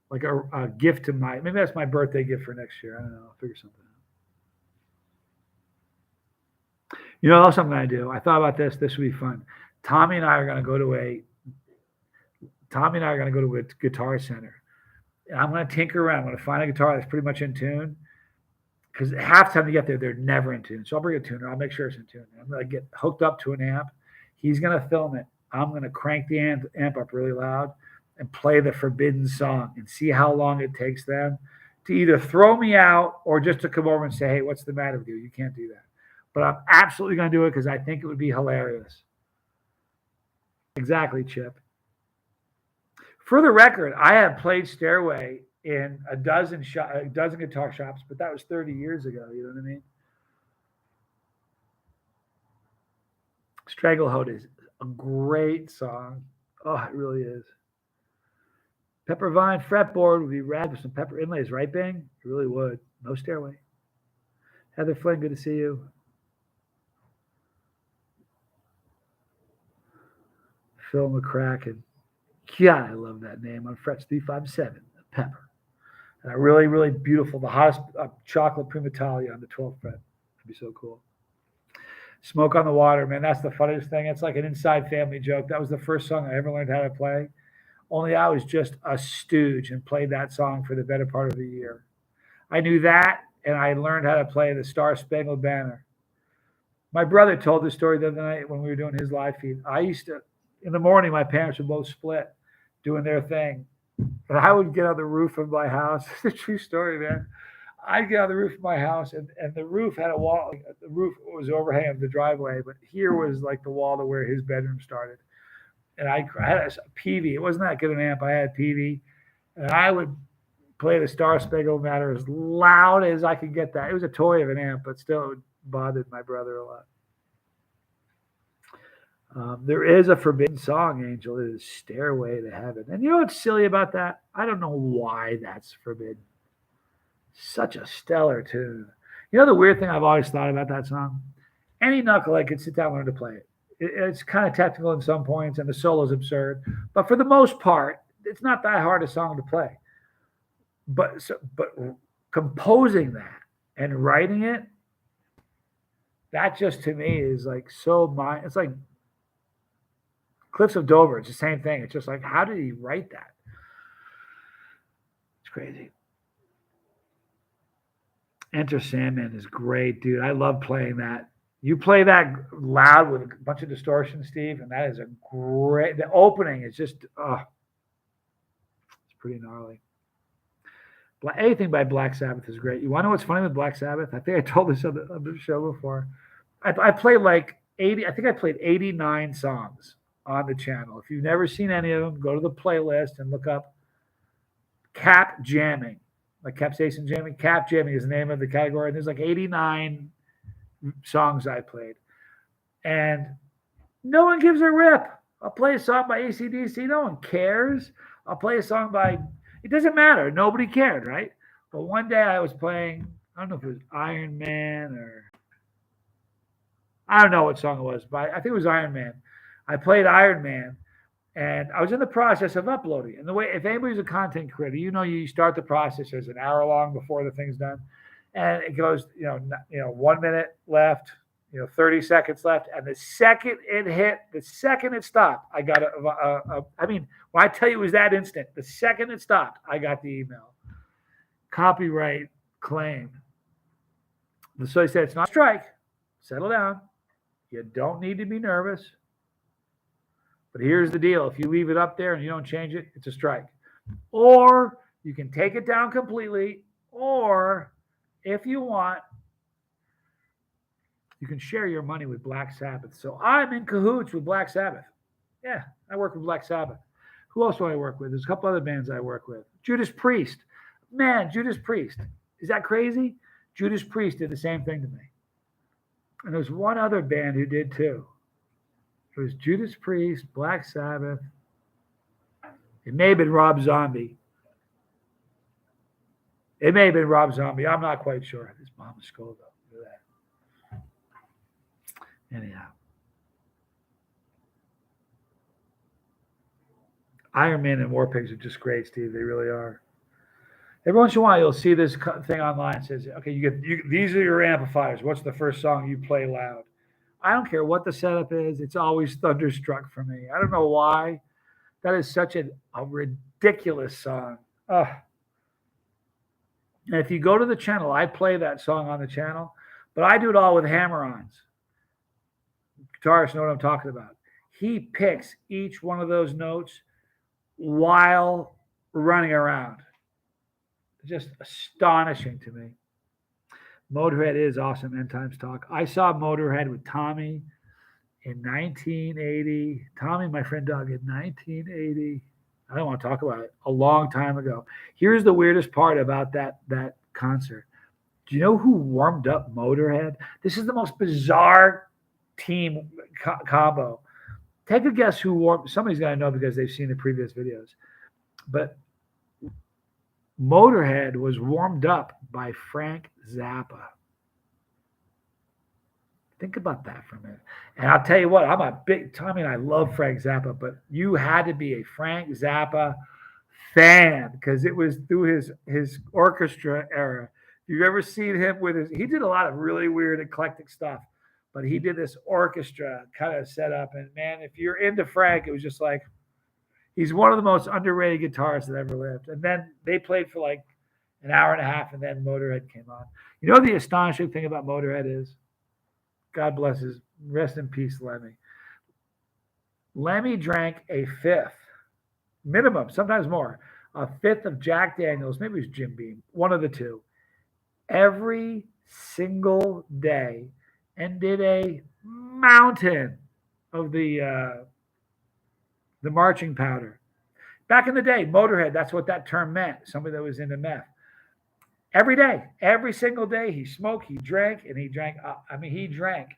like a gift to maybe that's my birthday gift for next year. I don't know. I'll figure something out. You know what else I'm going to do? I thought about this. This would be fun. Tommy and I are going to go to a Guitar Center. And I'm going to tinker around. I'm going to find a guitar that's pretty much in tune. Because half the time you get there, they're never in tune. So I'll bring a tuner. I'll make sure it's in tune. I'm going to get hooked up to an amp. He's going to film it. I'm going to crank the amp up really loud and play the forbidden song and see how long it takes them to either throw me out or just to come over and say, hey, what's the matter with you? You can't do that. But I'm absolutely going to do it because I think it would be hilarious. Exactly, Chip. For the record, I have played Stairway in a dozen guitar shops, but that was 30 years ago. You know what I mean? Stranglehold is a great song. Oh, it really is. Pepper Vine fretboard would be rad with some pepper inlays, right, Bing? It really would. No Stairway. Heather Flynn, good to see you. Phil McCracken. God, I love that name on frets 357. Pepper. And a really, really beautiful, the hottest chocolate Primitalia on the 12th fret. That'd be so cool. Smoke on the Water, man, that's the funniest thing. It's like an inside family joke. That was the first song I ever learned how to play. Only I was just a stooge and played that song for the better part of the year. I knew that, and I learned how to play the Star Spangled Banner. My brother told the story the other night when we were doing his live feed. I used to, in the morning, my parents were both split doing their thing. And I would get on the roof of my house. It's a true story, man. I'd get on the roof of my house, and the roof had a wall. The roof was overhang of the driveway, but here was like the wall to where his bedroom started. And I had a PV. It wasn't that good an amp. I had PV, and I would play the Star Spangled Banner as loud as I could get that. It was a toy of an amp, but still it bothered my brother a lot. There is a forbidden song, Angel. It is Stairway to Heaven. And you know what's silly about that? I don't know why that's forbidden. Such a stellar tune. You know the weird thing I've always thought about that song? Any knucklehead could sit down and learn to play it. It's kind of technical in some points, and the solo is absurd. But for the most part, it's not that hard a song to play. But composing that and writing it, that just to me is like so it's like Cliffs of Dover. It's the same thing. It's just like, how did he write that? It's crazy. Enter Sandman is great, dude. I love playing that. You play that loud with a bunch of distortion, Steve, and that is a great. The opening is just, it's pretty gnarly. Anything by Black Sabbath is great. You want to know what's funny with Black Sabbath? I think I told this on the show before. I played like 80. I think I played 89 songs on the channel. If you've never seen any of them, go to the playlist and look up Cap Jamming. Like capsaicin jamming. Cap jamming is the name of the category. And there's like 89 songs I played. And no one gives a rip. I'll play a song by AC/DC. No one cares. I'll play a song by, it doesn't matter. Nobody cared, right? But one day I was playing, I don't know if it was Iron Man or, I don't know what song it was, but I think it was Iron Man. I played Iron Man. And I was in the process of uploading. And the way, if anybody's a content creator, you start the process as an hour long before the thing's done. And it goes, 1 minute left, 30 seconds left. And the second it stopped, I got when I tell you it was that instant, the second it stopped, I got the email. Copyright claim. So I said, it's not a strike. Settle down. You don't need to be nervous. But here's the deal. If you leave it up there and you don't change it, it's a strike. Or you can take it down completely. Or if you want, you can share your money with Black Sabbath. So I'm in cahoots with Black Sabbath. Yeah, I work with Black Sabbath. Who else do I work with? There's a couple other bands I work with. Judas Priest. Man, Judas Priest. Is that crazy? Judas Priest did the same thing to me. And there's one other band who did too. It was Judas Priest, Black Sabbath. It may have been Rob Zombie. It may have been Rob Zombie. I'm not quite sure. This Mama Skull, though. Look at that. Anyhow. Iron Man and War Pigs are just great, Steve. They really are. Every once in a while, you'll see this thing online. It says, okay, these are your amplifiers. What's the first song you play loud? I don't care what the setup is. It's always Thunderstruck for me. I don't know why. That is such a ridiculous song. And if you go to the channel, I play that song on the channel, but I do it all with hammer-ons. Guitarists know what I'm talking about. He picks each one of those notes while running around. Just astonishing to me. Motorhead is awesome. End Times Talk. I saw Motorhead with Tommy in 1980. Tommy, my friend Doug, in 1980. I don't want to talk about it. A long time ago. Here's the weirdest part about that concert. Do you know who warmed up Motorhead? This is the most bizarre team combo. Take a guess who warmed. Somebody's got to know because they've seen the previous videos. But Motorhead was warmed up by Frank Zappa. Think about that for a minute. And I'll tell you what, I'm a big Tommy, and I love Frank Zappa, but you had to be a Frank Zappa fan because it was through his orchestra era. If you've ever seen him he did a lot of really weird eclectic stuff, but he did this orchestra kind of setup. And man, if you're into Frank, it was just like, he's one of the most underrated guitarists that ever lived. And then they played for like an hour and a half, and then Motorhead came on. You know the astonishing thing about Motorhead is, God bless his, rest in peace, Lemmy. Lemmy drank a fifth, minimum, sometimes more, a fifth of Jack Daniels, maybe it was Jim Beam, one of the two, every single day, and did a mountain of the marching powder. Back in the day, Motorhead, that's what that term meant, somebody that was into meth. Every day, every single day, he smoked, he drank, and he drank. He drank.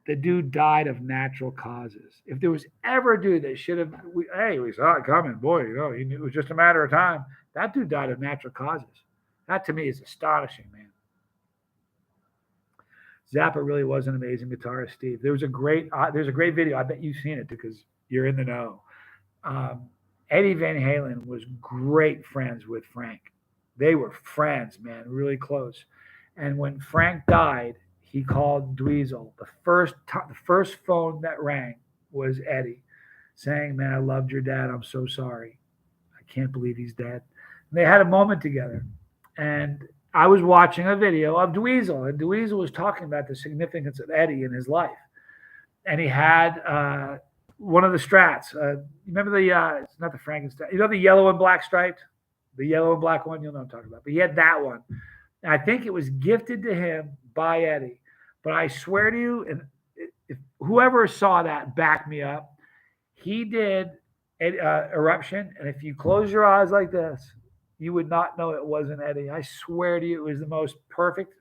The dude died of natural causes. If there was ever a dude that should have, we saw it coming, boy, he knew it was just a matter of time. That dude died of natural causes. That to me is astonishing, man. Zappa really was an amazing guitarist, Steve. There's a great video. I bet you've seen it because you're in the know. Eddie Van Halen was great friends with Frank. They were friends, man, really close. And when Frank died, he called Dweezil. The first phone that rang was Eddie saying, man, I loved your dad. I'm so sorry. I can't believe he's dead. And they had a moment together. And I was watching a video of Dweezil, and Dweezil was talking about the significance of Eddie in his life. And he had one of the Strats. Remember it's not the Frankenstein. You know the yellow and black striped? The yellow and black one, you'll know what I'm talking about. But he had that one. And I think it was gifted to him by Eddie. But I swear to you, and if whoever saw that, back me up. He did Eruption, and if you close your eyes like this, you would not know it wasn't Eddie. I swear to you, it was the most perfect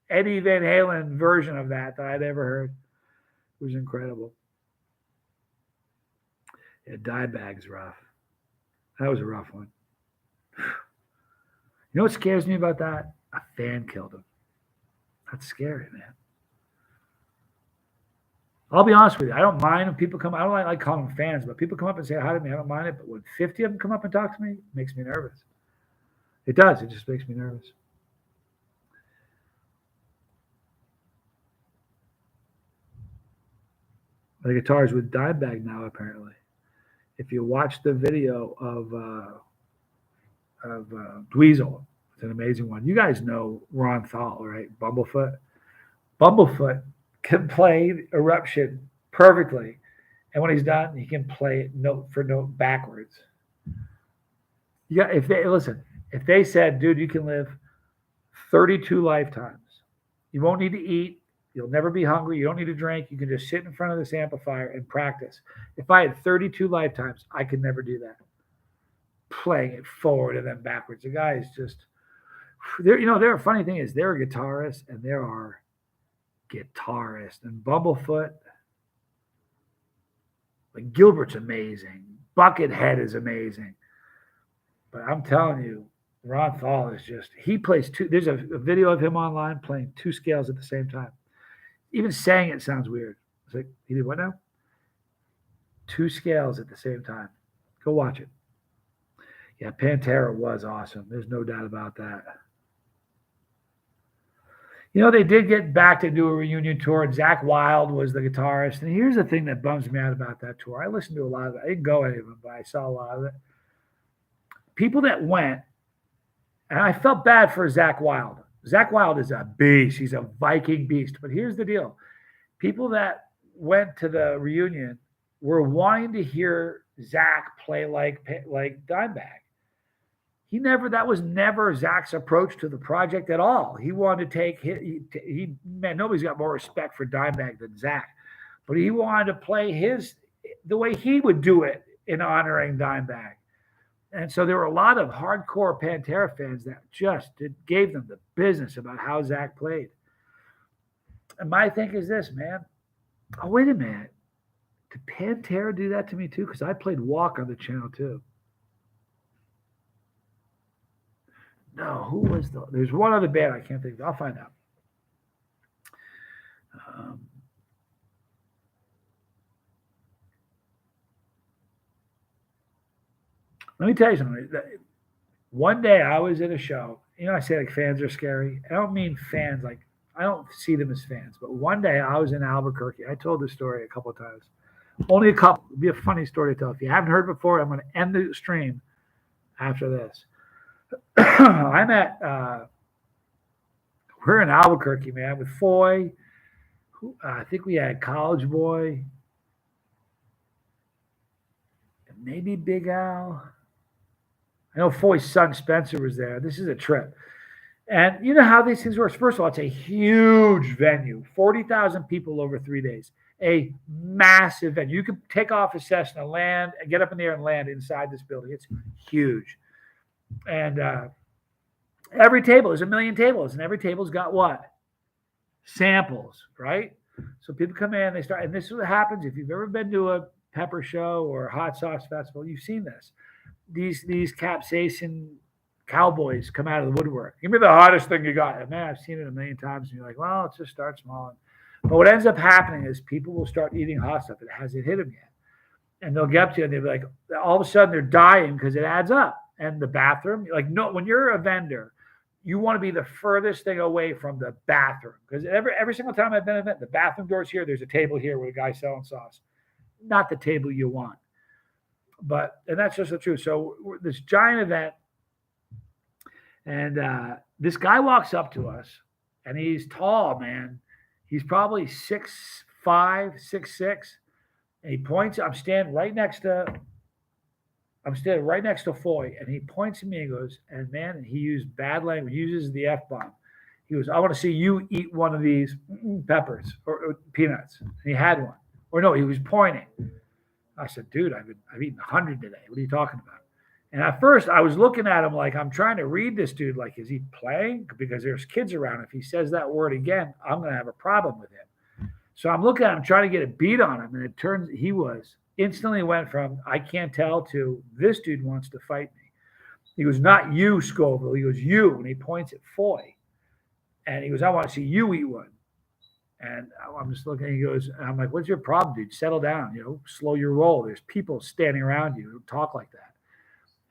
Eddie Van Halen version of that I'd ever heard. It was incredible. Yeah, Dimebag's rough. That was a rough one. You know what scares me about that? A fan killed him. That's scary, man. I'll be honest with you. I don't mind when people come. I don't like calling them fans, but people come up and say hi to me. I don't mind it. But when 50 of them come up and talk to me, it makes me nervous. It does. It just makes me nervous. The guitar's with Dimebag now, apparently. If you watch the video of Dweezil, it's an amazing one. You guys know Ron Thal, right? Bumblefoot. Bumblefoot can play Eruption perfectly, and when he's done, he can play it note for note backwards. Yeah, if they said, dude, you can live 32 lifetimes, you won't need to eat, you'll never be hungry, you don't need to drink, you can just sit in front of this amplifier and practice. If I had 32 lifetimes, I could never do that. Playing it forward and then backwards. The guy is just there. You know, there. Funny thing is, there are guitarists and there are guitarists. And Bumblefoot, like Gilbert's amazing. Buckethead is amazing. But I'm telling you, Ron Thal is just, he plays two. There's a video of him online playing two scales at the same time. Even saying it sounds weird. It's like, he did what now? Two scales at the same time. Go watch it. Yeah, Pantera was awesome. There's no doubt about that. You know, they did get back to do a reunion tour, and Zakk Wylde was the guitarist. And here's the thing that bums me out about that tour. I listened to a lot of it. I didn't go any of them, but I saw a lot of it. People that went, and I felt bad for Zakk Wylde. Zakk Wylde is a beast. He's a Viking beast. But here's the deal. People that went to the reunion were wanting to hear Zakk play like Dimebag. That was never Zakk's approach to the project at all. He wanted to take, man, nobody's got more respect for Dimebag than Zakk. But he wanted to play the way he would do it in honoring Dimebag. And so there were a lot of hardcore Pantera fans that just gave them the business about how Zakk played. And my thing is this, man. Oh, wait a minute. Did Pantera do that to me too? Because I played Walk on the channel too. No, who was there's one other band I can't think of. I'll find out. Let me tell you something. One day I was at a show. You know, I say like fans are scary. I don't mean fans like, I don't see them as fans. But one day I was in Albuquerque. I told this story a couple of times. Only a couple. It'll be a funny story to tell. If you haven't heard it before, I'm going to end the stream after this. We're in Albuquerque, man, with Foy. I think we had College Boy. And maybe Big Al. I know Foy's son Spencer was there. This is a trip. And you know how these things work. First of all, it's a huge venue, 40,000 people over 3 days. A massive venue. You could take off a Cessna, land, and get up in the air and land inside this building. It's huge. And every table, there's 1 million tables, and every table's got what? Samples, right? So people come in, they start, and this is what happens if you've ever been to a pepper show or a hot sauce festival, you've seen this. These capsaicin cowboys come out of the woodwork. Give me the hottest thing you got. And man, I've seen it 1 million times, and you're like, well, let's just start small. But what ends up happening is people will start eating hot stuff. It hasn't hit them yet. And they'll get up to you, and they'll be like, all of a sudden they're dying because it adds up. And the bathroom, like, no, when you're a vendor, you want to be the furthest thing away from the bathroom. Because every single time I've been at an event, the bathroom door's here, there's a table here with a guy selling sauce. Not the table you want. And that's just the truth. So this giant event, and this guy walks up to us, and he's tall, man. He's probably 6'5", 6'6", and he points. I'm standing right next to Foy, and he points at me and goes, and man, he used bad language, uses the F-bomb. He goes, I want to see you eat one of these peppers or peanuts. And he had one. Or no, he was pointing. I said, dude, I've eaten 100 today. What are you talking about? And at first I was looking at him like, I'm trying to read this dude. Like, is he playing? Because there's kids around. If he says that word again, I'm going to have a problem with him. So I'm looking at him, trying to get a beat on him. And it turns, he was instantly went from, I can't tell, to this dude wants to fight me. He goes, not you, Scoville. He goes, you. And he points at Foy. And he goes, I want to see you eat one. And I'm just looking, he goes, and I'm like, what's your problem, dude? Settle down, slow your roll. There's people standing around you who talk like that.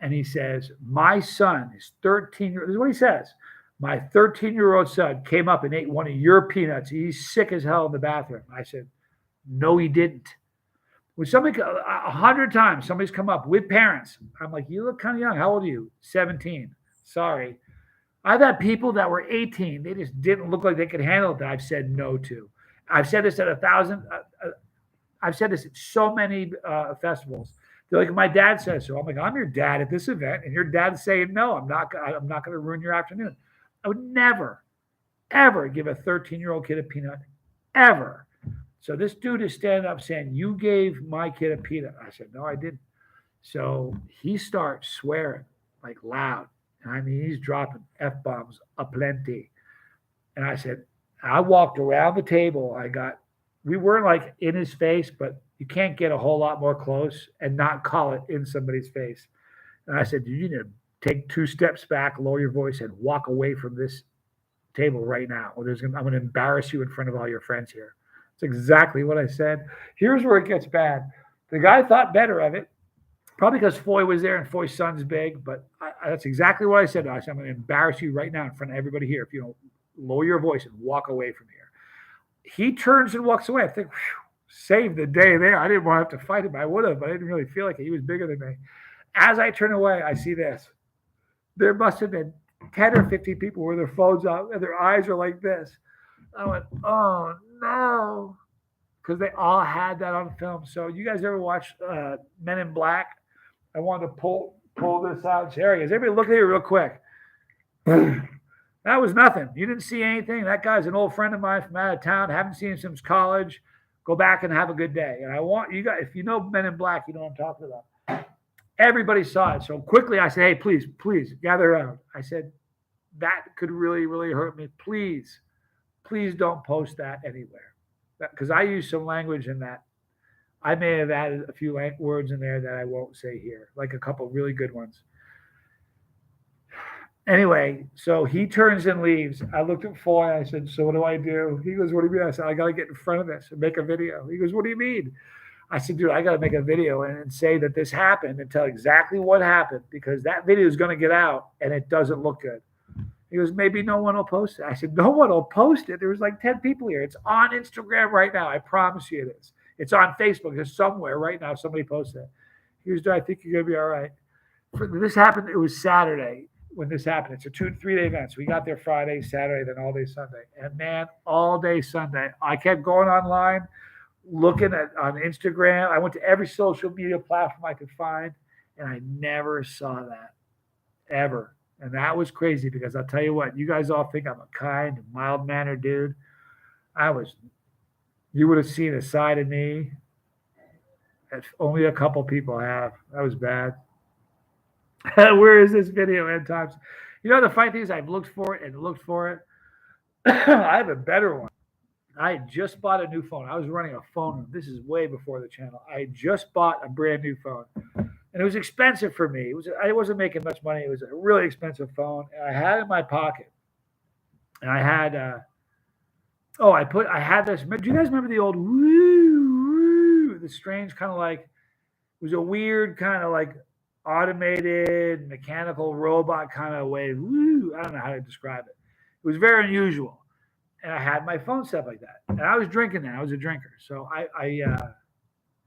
And he says, my son is 13 years, this is what he says. My 13-year-old son came up and ate one of your peanuts. He's sick as hell in the bathroom. I said, no, he didn't. When somebody, 100 times, somebody's come up with parents. I'm like, you look kind of young. How old are you? 17. Sorry. I've had people that were 18. They just didn't look like they could handle it that I've said no to. I've said this at 1,000. I've said this at so many festivals. They're like, my dad says so. I'm like, I'm your dad at this event, and your dad's saying no. I'm not going to ruin your afternoon. I would never, ever give a 13-year-old kid a peanut, ever. So this dude is standing up saying, you gave my kid a peanut. I said, no, I didn't. So he starts swearing like loud. And I mean, he's dropping F-bombs aplenty. And I said, I walked around the table. We weren't like in his face, but you can't get a whole lot more close and not call it in somebody's face. And I said, you need to take 2 steps back, lower your voice, and walk away from this table right now, or I'm going to embarrass you in front of all your friends here. It's exactly what I said. Here's where it gets bad. The guy thought better of it, probably because Foy was there and Foy's son's big, but that's exactly what I said. I said, I'm going to embarrass you right now in front of everybody here if you don't lower your voice and walk away from here. He turns and walks away. I think, saved the day there. I didn't want to have to fight him. I would have, but I didn't really feel like it. He was bigger than me. As I turn away, I see this. There must have been 10 or 15 people with their phones out and their eyes are like this. I went, oh no, because they all had that on film. So you guys ever watch Men in Black? I wanted to pull this out. Harry, is everybody look at you real quick? That was nothing. You didn't see anything. That guy's an old friend of mine from out of town. Haven't seen him since college. Go back and have a good day. And I want you guys, if you know Men in Black, you know what I'm talking about. Everybody saw it. So quickly I said, hey, please gather around. I said, that could really, really hurt me. Please don't post that anywhere. Because I use some language in that. I may have added a few words in there that I won't say here, like a couple really good ones. Anyway, so he turns and leaves. I looked at Foy. I said, so what do I do? He goes, what do you mean? I said, I got to get in front of this and make a video. He goes, what do you mean? I said, dude, I got to make a video and say that this happened and tell exactly what happened because that video is going to get out and it doesn't look good. He goes, maybe no one will post it. I said, no one will post it. There was like 10 people here. It's on Instagram right now. I promise you it is. It's on Facebook. There's somewhere right now. Somebody posted it. He goes, I think you're going to be all right. This happened. It was Saturday when this happened. It's a 2-3 day event. So we got there Friday, Saturday, then all day Sunday. And man, all day Sunday, I kept going online, looking on Instagram. I went to every social media platform I could find, and I never saw that ever. And that was crazy because I'll tell you what, you guys all think I'm a kind, mild-mannered dude. You would have seen a side of me that only a couple people have. That was bad. Where is this video, End Times? You know, the funny thing is I've looked for it. I have a better one. I just bought a new phone. I was running a phone. This is way before the channel. I just bought a brand new phone. And it was expensive for me. I wasn't making much money. It was a really expensive phone. And I had it in my pocket. And I had I had this. Do you guys remember the old woo, the strange kind of like, it was a weird kind of like automated mechanical robot kind of way. Woo, I don't know how to describe it. It was very unusual. And I had my phone set like that. And I was drinking then. I was a drinker. So I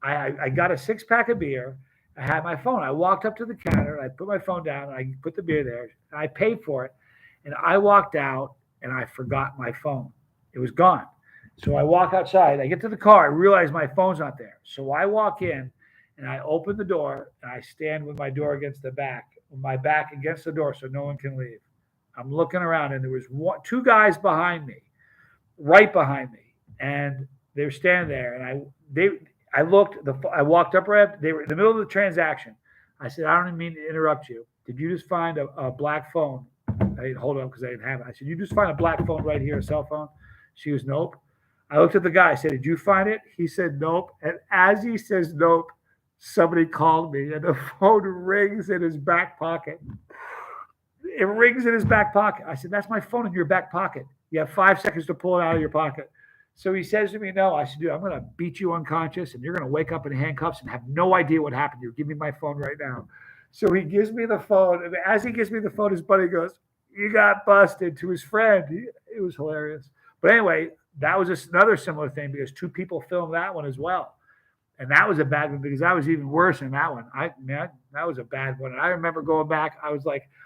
got a 6-pack of beer. I had my phone. I walked up to the counter. I put my phone down. And I put the beer there. And I paid for it. And I walked out and I forgot my phone. It was gone. So I walk outside. I get to the car. I realize my phone's not there. So I walk in and I open the door and I stand with my door against the back, with my back against the door so no one can leave. I'm looking around and there was 2 guys behind me, right behind me. And they were standing there. And I walked up right. They were in the middle of the transaction. I said, I don't mean to interrupt you. Did you just find a black phone? I didn't hold on because I didn't have it. I said, you just find a black phone right here, a cell phone? She goes, nope. I looked at the guy. I said, did you find it? He said, nope. And as he says, nope, somebody called me and the phone rings in his back pocket. It rings in his back pocket. I said, that's my phone in your back pocket. You have 5 seconds to pull it out of your pocket. So he says to me, no. I said, dude, I'm going to beat you unconscious and you're going to wake up in handcuffs and have no idea what happened to you. Give me my phone right now. So he gives me the phone. And as he gives me the phone, his buddy goes, you got busted, to his friend. It was hilarious. But anyway, that was another similar thing because 2 people filmed that one as well. And that was a bad one because that was even worse than that one. That was a bad one. And I remember going back,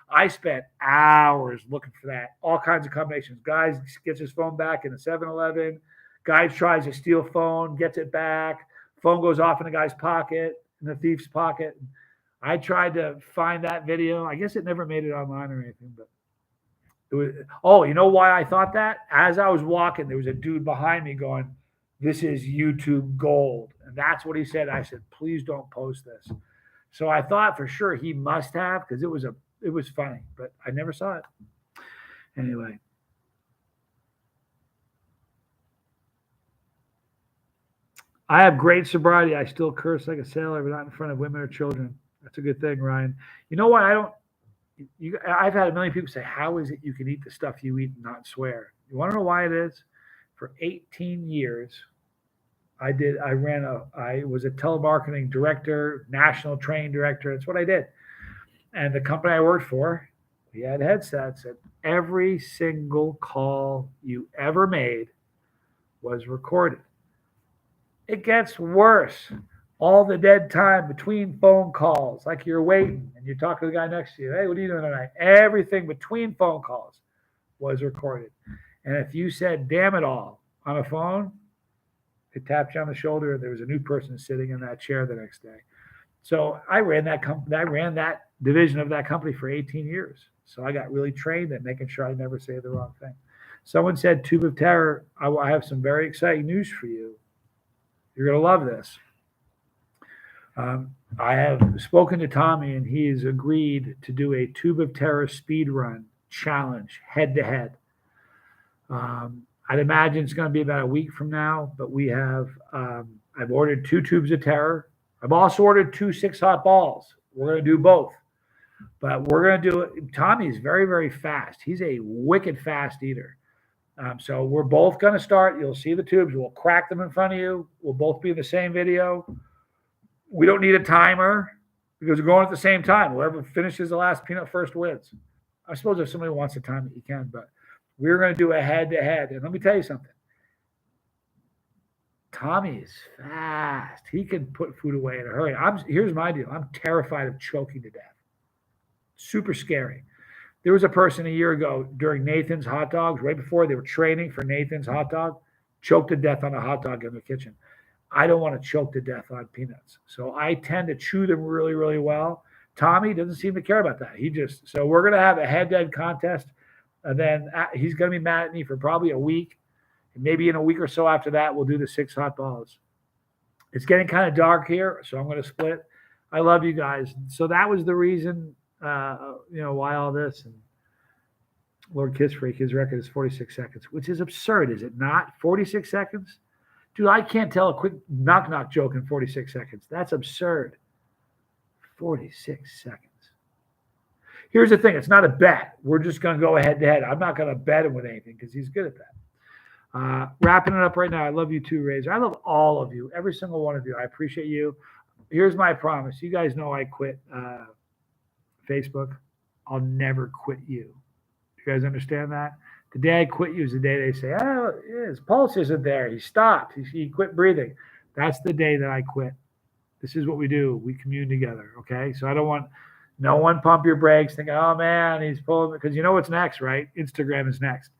I spent hours looking for that. All kinds of combinations. Guy gets his phone back in a 7-Eleven. Guy tries to steal phone, gets it back. Phone goes off in the guy's pocket, in the thief's pocket. I tried to find that video. I guess it never made it online or anything, but it was. Oh, you know why I thought that? As I was walking, there was a dude behind me going, this is YouTube gold. And that's what he said. I said, please don't post this. So I thought for sure he must have because it was funny, but I never saw it. Anyway. I have great sobriety. I still curse like a sailor, but not in front of women or children. That's a good thing, Ryan. You know what? I've had a million people say, how is it you can eat the stuff you eat and not swear? You want to know why it is? For 18 years, I was a telemarketing director, national training director. That's what I did. And the company I worked for, we had headsets, and every single call you ever made was recorded. It gets worse. All the dead time between phone calls, like you're waiting and you're talking to the guy next to you. Hey, what are you doing tonight? Everything between phone calls was recorded. And if you said, damn it all, on a phone, it tapped you on the shoulder and there was a new person sitting in that chair the next day. So I ran that division of that company for 18 years. So I got really trained at making sure I never say the wrong thing. Someone said, Tube of Terror, I have some very exciting news for you. You're going to love this. I have spoken to Tommy, and he has agreed to do a Tube of Terror speed run challenge head-to-head. I'd imagine it's going to be about a week from now, but we have I've ordered 2 tubes of terror. I've also ordered 2 6 hot balls. We're going to do both, but we're going to do it. Tommy's very, very fast. He's a wicked fast eater. So we're both going to start. You'll see the tubes. We'll crack them in front of you. We'll both be in the same video. We don't need a timer because we're going at the same time. Whoever finishes the last peanut first wins. I suppose if somebody wants to time it, you can, but we're going to do a head-to-head. And let me tell you something. Tommy is fast. He can put food away in a hurry. Here's my deal. I'm terrified of choking to death. Super scary. There was a person a year ago during Nathan's Hot Dogs, right before they were training for Nathan's Hot Dog, choked to death on a hot dog in the kitchen. I don't want to choke to death on peanuts. So I tend to chew them really, really well. Tommy doesn't seem to care about that. So we're going to have a head-to-head contest. And then he's going to be mad at me for probably a week. And maybe in a week or so after that, we'll do the 6 hot balls. It's getting kind of dark here, so I'm going to split. I love you guys. So that was the reason, why all this. And Lord Kiss Freak, his record is 46 seconds, which is absurd, is it not? 46 seconds? Dude, I can't tell a quick knock-knock joke in 46 seconds. That's absurd. 46 seconds. Here's the thing. It's not a bet. We're just going to go head-to-head. I'm not going to bet him with anything because he's good at that. Wrapping it up right now. I love you too, Razor. I love all of you, every single one of you. I appreciate you. Here's my promise. You guys know I quit Facebook. I'll never quit you. You guys understand that? The day I quit you is the day they say, oh, his pulse isn't there. He stopped. He quit breathing. That's the day that I quit. This is what we do. We commune together, okay? So I don't want no one pump your brakes thinking, oh, man, he's pulling. Because you know what's next, right? Instagram is next.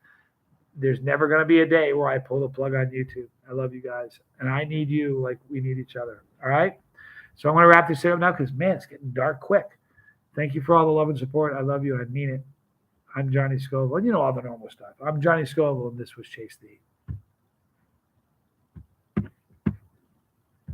There's never going to be a day where I pull the plug on YouTube. I love you guys. And I need you like we need each other, all right? So I'm going to wrap this up now because, man, it's getting dark quick. Thank you for all the love and support. I love you. I mean it. I'm Johnny Scoville. You know all the normal stuff. I'm Johnny Scoville, and this was Chase the Heat.